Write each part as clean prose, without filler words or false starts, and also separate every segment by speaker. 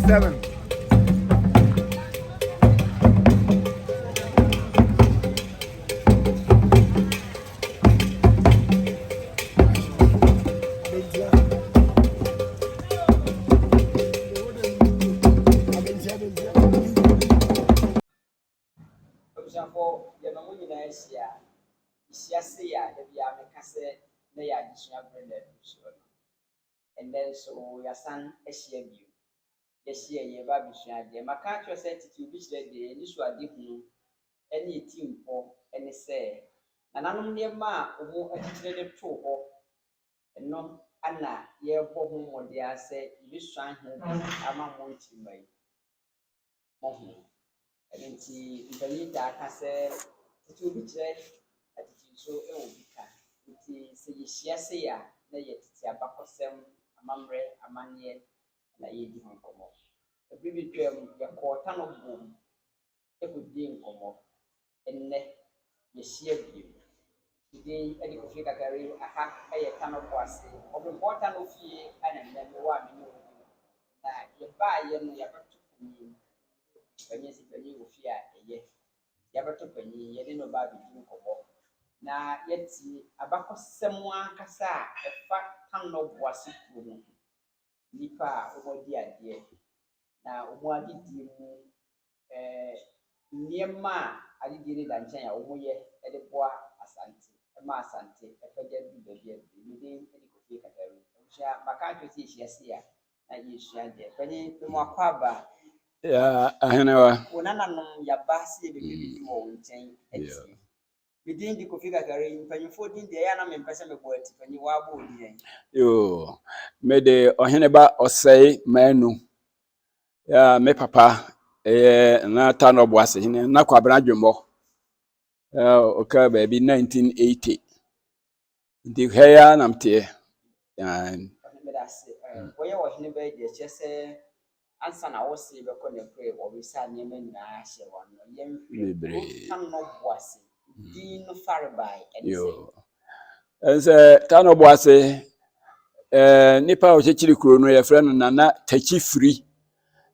Speaker 1: 7.
Speaker 2: For the Mamunia, Siasia, the Yamacase, they are discovered. And then so your son, a sheer view. Yes, ye, Baby Shad, the Macaco said to which the initial didn't any team for any say. And I'm near Ma, who educated true, and no Anna, ye for whom or dear say, you shine home, I'm a mountain by Mohu. And nti mpanita aka sɛ tete obi kyerɛ atete nso wɔ bi ka nti sɛ yɛhyia se a na yɛtete abakɔsɛm amammerɛ amanneɛ na yɛdi ho nkɔmmɔ ɛbere bi twam yɛkɔɔ Tanoboase ɛkɔdi nkɔmmɔ ɛnnɛ yɛhyia bio din ɛde kɔfiri kakari aha ɛyɛ Tanoboase Obrempon Tano fie ana nnɛ mewɔ a mene wɔ bi na yɛbaayɛ no yɛbɛto panyin panyin si panyin wɔ fie a ɛyɛ yɛbɛto panyin yɛde no ba abɛdi nkɔmmɔ na yɛte abakɔsɛm ankasa a ɛfa Tanoboase kuo mu nnipa a wɔdi adeɛ na wɔn adedie mu nneɛma a adedie ne da nkyɛn a wɔyɛ de boa asante ɛma asante ɛpɛgya du baabi a mede de kɔfie kakari ɛhyia maka atwa sɛ yɛhyia se a na yɛhyia deɛ panyin mu akɔ aba
Speaker 3: ahenewa
Speaker 2: wonananom yaba se bebree wɔ wo nkyɛn ati bidin di kɔfie kakari mpanyinfoɔ din deɛ ɛyɛ na mempɛ sɛ mebɔ ati panyin wɔabɔ odi yɛn
Speaker 3: yo mede oheneba osei manu ya me papa na Tanoboase hene na kwabena dwembo oka baby 1980 ndi heya namte
Speaker 2: wɔyɛ ɔhene bɛyɛ deɛ kyerɛ sɛ ansa na wɔse bɛkɔ ne kure wɔbisa nneɛma nyinaa hyɛ wɔn no yɛmfiri Tanoboase din no farebae
Speaker 3: yo ense Tanoboase nipa o chechiri kuro no yefre no nana tachi firi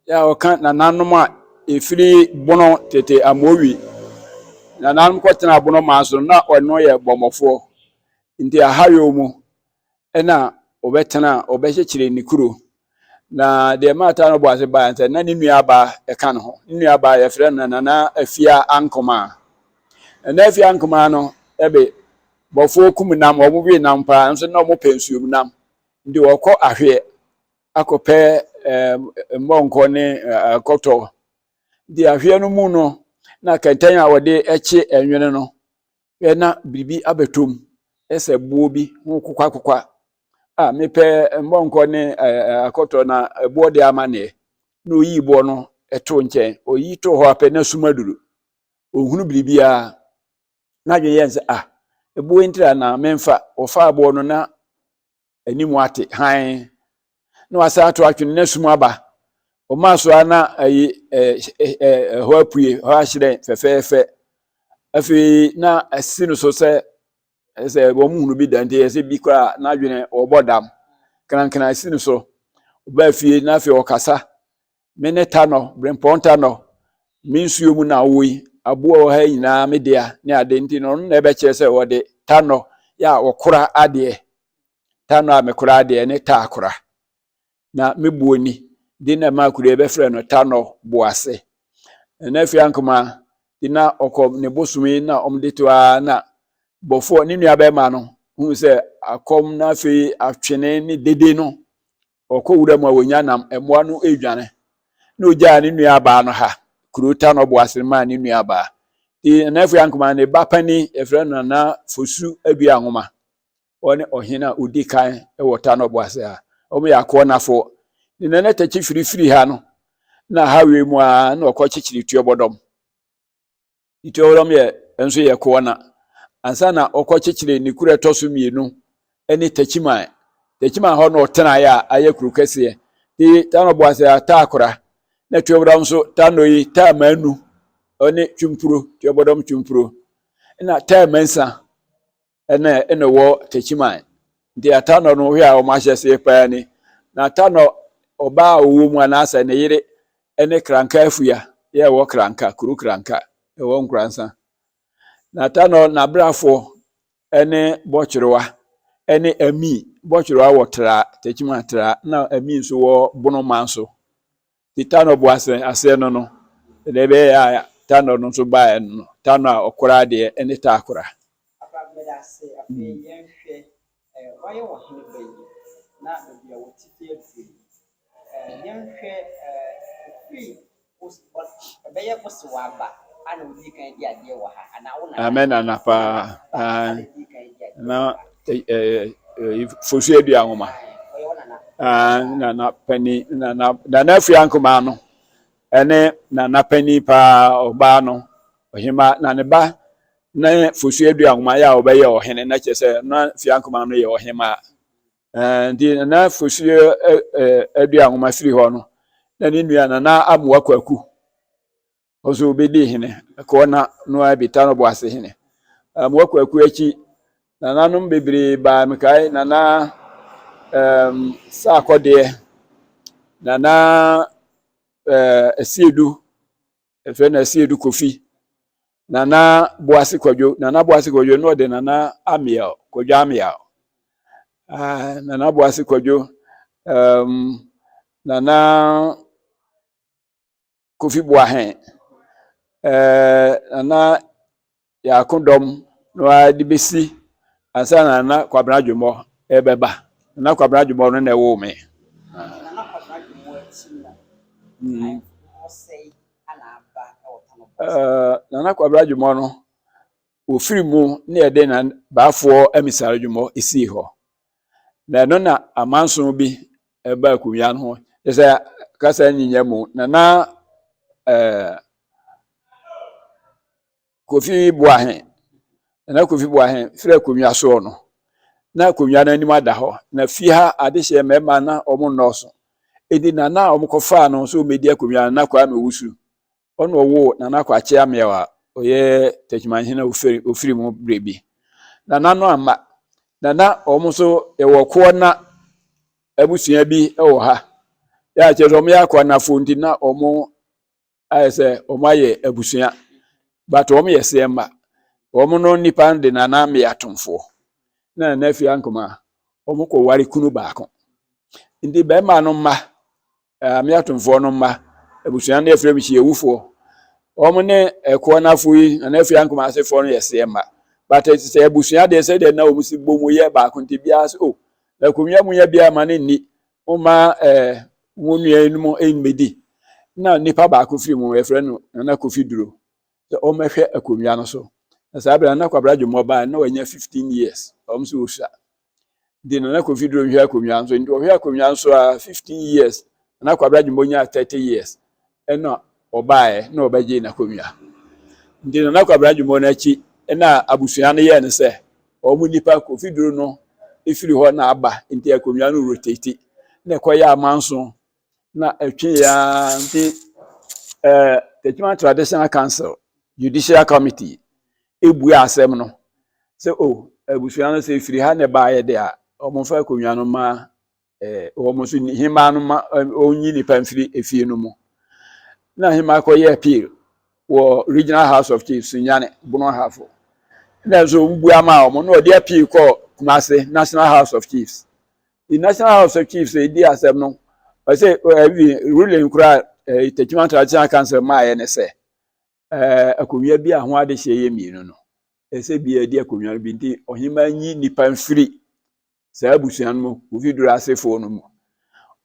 Speaker 3: ya oka nananom a efiri bono tete amowi nananom kwotena bono maso na ono ye bomofo nti ahayo mu ena obetena obechechiri ni kuro na de ma Tanoboase ba nse na ni nuaba eka no ho nuaba yefre no nana afia ankoma na afia ankoma no ebe bofo kumunam obubi nam pa nso na mo pensuom nam ndi wokọ ahwe akọpẹ mbonko ne akọtọ di ahwe no mu no na kenten a wode eche enwene no na bibi abetom ese buo bi ho kokwa a mepe mbonko ne akọtọ na buo de amane na oyi buo no eto nchen oyi to ho apẹ na sumaduru ohunu bibia na dwe yense ebuo ntira na memfa ofa buo no na animu ate han no asa ato atwene na sum aba o maso ana ayi ho apue ho ahyire fefefe afi na asinu so se bo muhunu bi dante ese bi kwa na adwene obodam krankran asinu so ba fie na afi okasa mene Tano Obrempon Tano minsuo mu na woyi abo ha nyina media ne ade nti no na ebe kire se wode Tano ya okora ade Tano a mekora ade ne ta akora na mebuoni di na makuru ebe frɛ no Tanoboase na fi ankoma di na okom ne bosumi na omde to na bofo ni nua be ma no hu se akom na fi atwene ni dede no okowura mu awonya nam emoa no edwane na ogya ni nua ba no ha kuro Tanoboase ma ni nua ba di na fi ankoma ne bapani e frɛ no na fosu abia nwoma one ohina udi kan e Tanoboase a omo yakọ nafo ni na tachi firi ha no na hawe mu a na okọchichiri tuobodom ituobodom ye enso ye ko na ansa na okọchichiri ni kura toso mienu eni tachiman ho no tena ya ayekuru kese di Tanoboase ata akora na tuobodom so Tanoyi ta manu oni twumpuro tuobodom twumpuro na ta mansa ene wo tachiman di Tano no hwe a o ma hyese pa ni na Tano oba owo mu anasa ne yere ene kranka afua ye wo kranka kuru kranka e wo nkransa na Tano na brafo ene bochirwa ene ami bochirwa wotra techima tra na ami nso wo bono manso ti Tanoboase ase no lebe ya Tano no so ba no Tano a okora de ene ta akora
Speaker 2: Apabeda se afi yenhwe waye wo hene bayi na bia wo titie fi yenhwe fi beye kosi waba ana odi kan di ade wo ha ana wo na
Speaker 3: amen anapa na fosu edua ngoma na pani na afi ankoma no ene na pani pa oba no ohima na ne ba na fosu edua ngoma ya obeye ohene na chese na fi ankoma no ye ohima ndi na fosu edua ngoma firi ho no na ni nua na amwa kwaku ozo obedi hene ko na no abi Tanoboase hene amwa kwaku echi na nanum bebre ba mekai na sa akode na esiedu efe na esiedu kofi na Boase kwadwo na Boase kwadwo no de na amia kwadwo amia na Boase kwadwo na kofi boahen na ya kondom no adi besi ansa na kwabra dwumo ebeba na kwabra dwumo no na wo me
Speaker 2: na kwabra dwumo achina sei ana aba
Speaker 3: na kwabra dwumo no ofiri mu na ede na baafo amisare dwumo esi ho na no na amanso bi eba akunya no ese kasa nyinya mu na kofi boahen na kofi boahen fira akunya so no na akunya na anim ada ho na fi ha adehye mema na omo noso edi na omokofa no so medi akunya na kwa me wusu ono wo na kwa che amewa oye techimanhina ofiri mu brebi na no ama na omo so ewo ko na abusua bi ewo ha ya che omo ya kwa na fonti na omo ayese omo aye abusua but omo yese ma omo no nipa de na me atomfo na fi ankoma omo ko wari kunu baako ndi be ma no ma me atomfo no ma abusua na efre bi ewufo omo ne eko na fuyi na fi ankoma asefo no yese ma but se abusua de se de na omo si bomu ye baako nti bia so na kunwa mu ya bia ma ne ni oma wonua enum enmedi na nipa baako firi mu efre no na kofi duro so omo hwe akunwa no so na sabra na kwabra dwumo ba na wanya 15 years omo so osha di na kofi duro hwe akunwa so ndi hwe akunwa so 15 years na kwabra dwumo nya 30 years ena obae na obaje na kunwa ndi na kwabra dwumo na chi na abusua no ye ne se omo nipa kofi duro no efiri ho na aba nti akunwa no rotate na koya amanso na atwe ya nti the Traditional Council Judicial Committee ebu asem no se abusua no se efiri ha ne baaye de a omo fa akunwa no ma omo so hima no ma onyi nipa mfiri efie no mu na hima ko ye appeal wo Regional House of Chiefs nyane bono hafo na so mbu ama omo no de appeal ko Kumase National House of Chiefs. The National House of Chiefs dey asem no I say ruling kura Techman Traditional Council ma ye ne se akunwa bi aho ade hye ye mienu no ese bi edi akunwa bi nti ohima nyi nipa mfiri sa abusua no ofi dura asefo no mu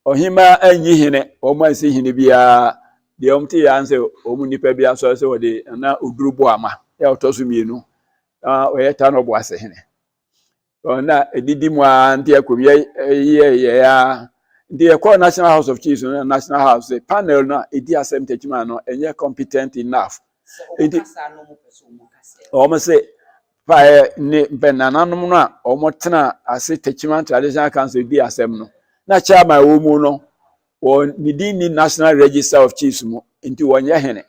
Speaker 3: ohima anyi hene omo ansi hene bia de omte ya anse omu nipa bia so se wode na odurubo ama ya otoso mienu oye Tanoboase hene na edidi mu anti akunwa ye ya the National House of Chiefs and National House panel na edi asem Techman no enye competent enough omo se pa ne benananom no a omo tena ase Techman Traditional Council edi asem no na chairman wo mu no wo nidi ni National Register of Chiefs mu nti wonye hene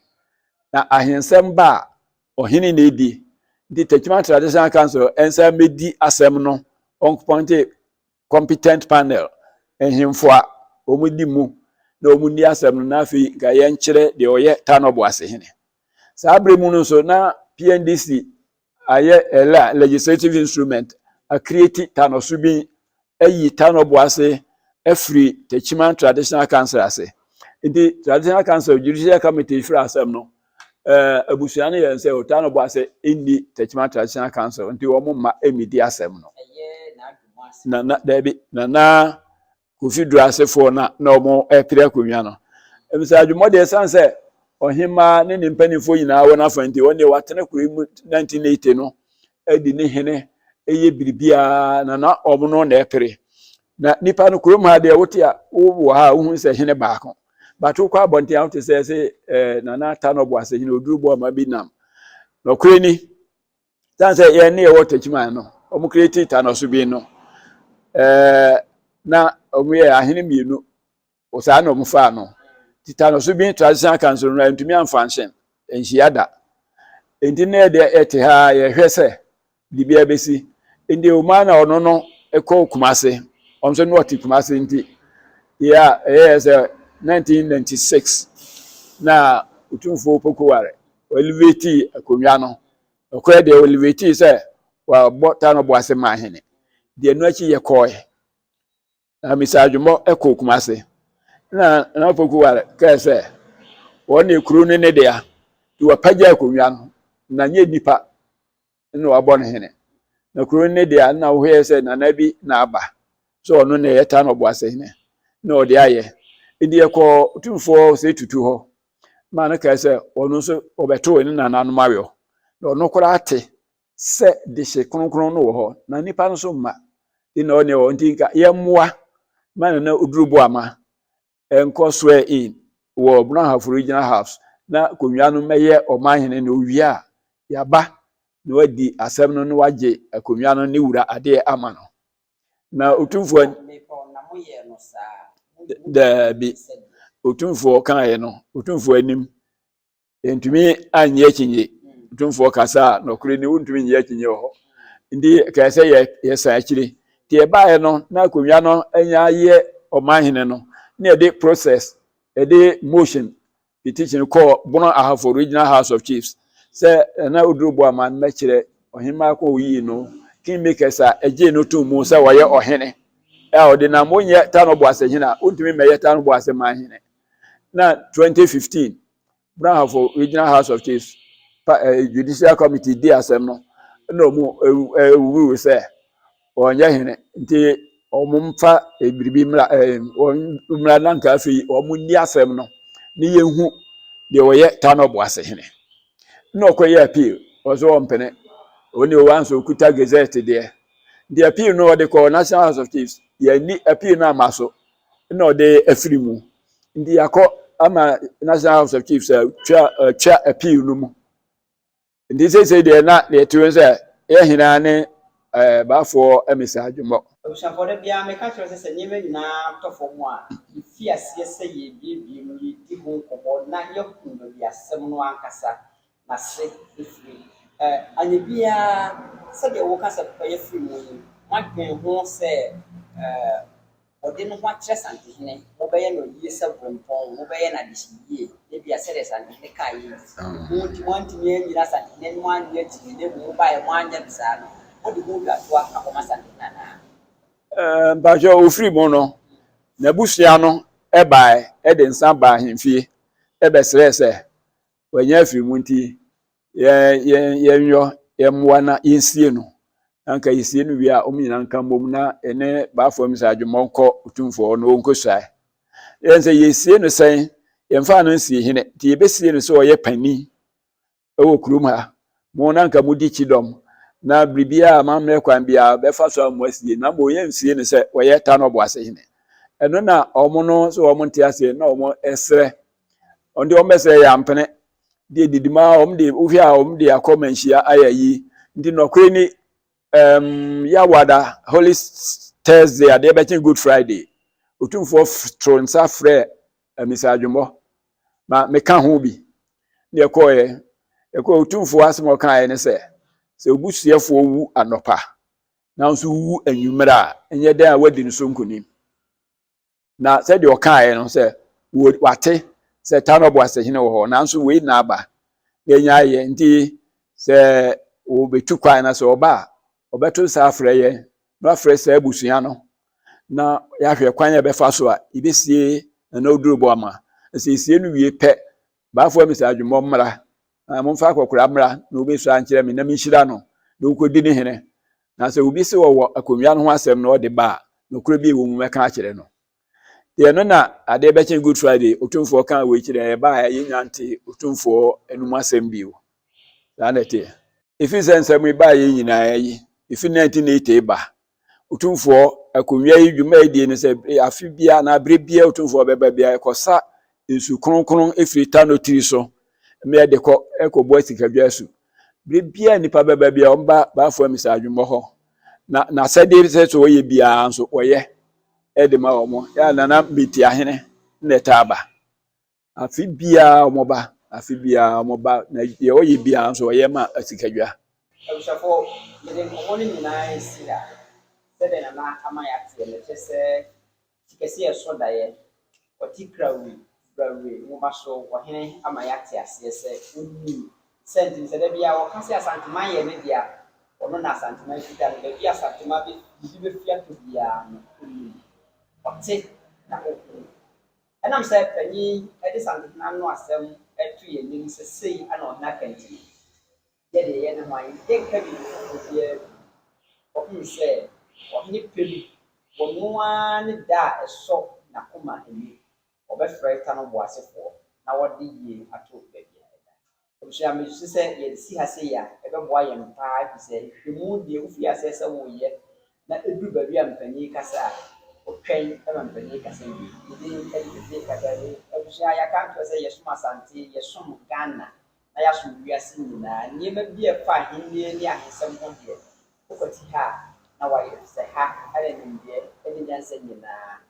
Speaker 3: na ahensem ba ohene na edi the Techman Traditional Council ensa medi asem no on competent panel ehimfoa omudi mu na omundi asem na afi ga ye nkyere de oye Tanoboase hene saa bre mu no so na PNDC aye legislative instrument a create Tano so bi ayi Tanoboase every Techiman Traditional Council ase the Traditional Council Judicial Committee for asem no abusuane ye se Tanoboase indi Techiman Traditional Council nti wo ma emidi asem no na debi na Kofi asefo na omo epire akonwa no ebisa adwumo de sanse ohima ne nimpanifo nyina wona afanti wonde watene kuri 1980 no edi ne hene eye biribia na omo no na epire na nipa no kurom ha de wote a wo ha wo hu se hene baako batu kwa bonte out se na Tanoboase hene odurubo ma bi nam no kure ni sanse ye ne ye wotachiman no omo create Tano so bi no na omuye ahene mienu osa na omufa no Tano so bi Traditional Council no ntumi amfanshen enhiada enti na de ete ha ye hwese bibia besi enti o ma na ono no ekọ Kumase omso no oti Kumase nti ya yes 1996 na utumfo pokoware elevate akonwa no okọ de elevate se wa bo Tanoboase ma hene de enu achi ye koy na misadwumo ekọ Kumase na pokoware ka se woni ekuru ne de ya ti wapaja akonwa no na nye nipa na wabọ ne hene na kuru ne de ya na wo he se na bi na aba so ono na ye Tanoboase hene na odi aye ndi ekọ utumfo se tutu ho ma na ka se ono so obeto ni na nanu mawo na ono kura ate se de hye kronkron no wo ho na nipa no so ma ina one wo ntinka ye moa ma na odurubo ama enko swear in wo Obrempon Regional House na konwa no meye omahene na owia ya ba na wadi asem no waje akonwa no ne wura ade ama no na utumfo da bi utumfo kan ye no utumfo anim entumi anye akinye utumfo kasa no kure ni untumi nye akinye ho ndi ka se ye sa akire ti e ba ye no na akonwa no anya ye omahene no na de process de motion petition call Obrempon Regional House of Chiefs se na odurubo aman mekire ohima ko yi no kingmakers a eje no to mu se wo ye ohene odi na monye Tanoboase hina untumi meye Tanoboase ma hine na 2015 Obrempon Regional House of Chiefs Judicial Committee di asem no no mu ewu se onye hine nti omumfa ebiribi mra nanka afi omunni asem no ni yehu de woye Tanoboase hine no koye appeal ozo ompene oni o wanso okuta gazette de the appeal no de ko National House of Chiefs ye ni appeal na maso no de afirimu ndi yakọ ama National House of Chiefs twa appeal no mu ndi say de na le tuwe se ye hina ne bafo emisa adwumo
Speaker 2: Obushafo de bia me ka kire se nyeme nyina tofo mu a ifi ase se ye bie mu yi di ho kobo na ye kunno bia asem no ankasa na se ifiri anye bia se de wo kasa ye firi mu yi madwen ho se ode no ho akire sante hene wo be ye no yi se Obrempon wo be ye na dihie e bia se de sante hene ka yi wo ti wanti me nyira sante hene no anye ti ne wo ba ye mo anya bisa no wo de ho ga to akoma sante na
Speaker 3: bajo ofri mo no na busia no ebae de nsa ba hemfie ebesere se wanya afri mu nti ye nyo ye mwa na yensie no anka yesie no wi a omnyina nka mbom na ene baafo emisa adwumo nko utumfo no onkosai yense yesie no sen yemfa no nsie hene ti yebesie no so oye pani ewo kurum ha mo na nka mudi chidom na bribia amamre kwan bia befa so amoasie na mo yensie no se oye Tanoboase hene eno na omo no so omo ntiase na omo esre onde omo esre ya mpene de didima omde uhia omde akomanhia ayayi ndi nokwe ni ya wada Holy Thursday ade betin Good Friday utumfo tronsa frɛ amisadwumo ma meka ho bi ne ekoye utumfo asemo kan ne se obusuefo wu anopa na nso wu anwumra enye dan a wadi nso nkonim na said your car no say would wate say Tanoboase hene wo ho nanso we na aba enya ye nti say wo betu kwan na so oba obeto sa afre ye no afre sa abusua no na ya hwe kwan ya befa so a ibesie na oduru bo ama sie no wie pe baafo mi sa adwumọ mmra mo mfa akokora mmra na obesu ankyere me na mi hyira no na okodi ne hene na se obi se wo akonwia no ho asem na ode ba no kuro bi wo mu meka akere no ye no na ade be chen Good Friday otumfo kan we kire ba ye nyante otumfo enum asem bi wo na nete ifi sense mu ba ye nyina yi ifi 1980 ba otumfo akonwia yi dwuma yi ne se afi bia na abre bia otumfo beba bia ekosa nsu kronkron efiri Tano tiri so me de ko ekobo sikadwa su bre bia nipa beba bia omba baafo amisa adwumọ ho na sede se so ye bia nso oye edema omo ya nana biti ahene netaba afi bia omoba na ye oye bia nso oye ma asikadwa
Speaker 2: Abusafo yede nkomo ni nyinaa esi a sede na ama ya tie le chese tikesi eso daye otikrawi brawi mo baso ohene ama ya tie ase se onni senti sede bia o kase asantema ye ne dia ono na asantema fita ne bia asantema bi be fia to bia no onni ote na okwu enam se panyi edi santema no asem etu ye nim se sei ana na kanti yede ye ne hwan de ka bi ye o se o ni pelu wo noa ne da eso na koma eni obefrɛ Tanoboase fo na wode yie ato baabi a ɛda obusua me se ye si ha se ya ɛbɛboa yɛ mpa bi se hwemu de ofi ase se wo ye na edu baabi a mpanyi kasa otwɛn ɛma mpanyi kasa bi de kasa ni obusua ya kan to se ye soma asante ye som Ghana na ya som wiase nyinaa niema bi e fa hinne ni ahesem ho de okoti ha na wa ye se ha ale ni de ɛni nyansa nyinaa